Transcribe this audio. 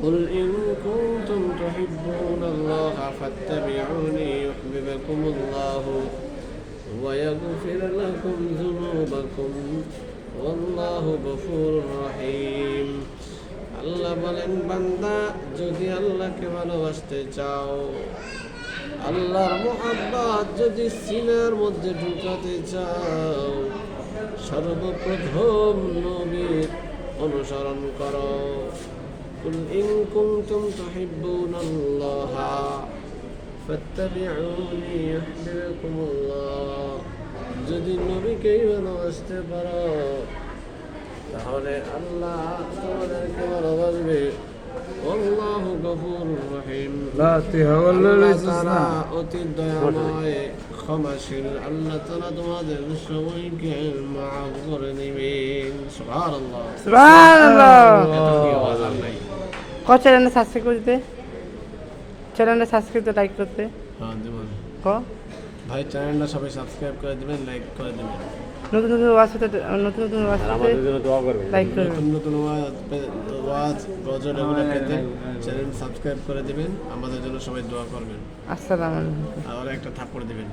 قل إن كنتم تحبون الله فاتبعوني يحببكم الله ويغفر لكم ذنوبكم والله غفور رحيم। আল্লাহ বলেন, বান্দা যদি আল্লাহকে ভালোবাসতে চাও, আল্লাহর মুহাব্বত যদি সিনার মধ্যে ঢুকাতে চাও, সর্বপ্রথম নবীর অনুসরণ করো। কুল ইন কুনতুম তুহিব্বুনাল্লাহা ফাত্তাবিউনি ইউহিব্বুকুমুল্লাহ। যদি নবীকেই ভালোবাসতে পারো তাহলে আল্লাহ তোমাদেরকে ভালোবাসবে। আল্লাহু গফুরুর রহিম। আল্লাহ তাআলা অতি দয়াময়, ক্ষমাশীল। আল্লাহ তাআলা তোমাদের সবাইকে মাফ করে দিবেন। সুবহানাল্লাহ, সুবহানাল্লাহ। চ্যানেলটা সাবস্ক্রাইব করতে, চ্যানেলটা সাবস্ক্রাইব লাইক করতে। হ্যাঁ দেবেন ভাই, চ্যানেলটা সবাই সাবস্ক্রাইব করে দিবেন, লাইক করে দিবেন। নতুন নতুন ওয়াজ লাইক করবেন। নতুন ওয়াজ গজল এগুলো পেতে চ্যানেল সাবস্ক্রাইব করে দিবেন। আমাদের জন্য সবাই দোয়া করবেন। আসসালামু আলাইকুম। আর একটা থাপ্পড় দিবেন।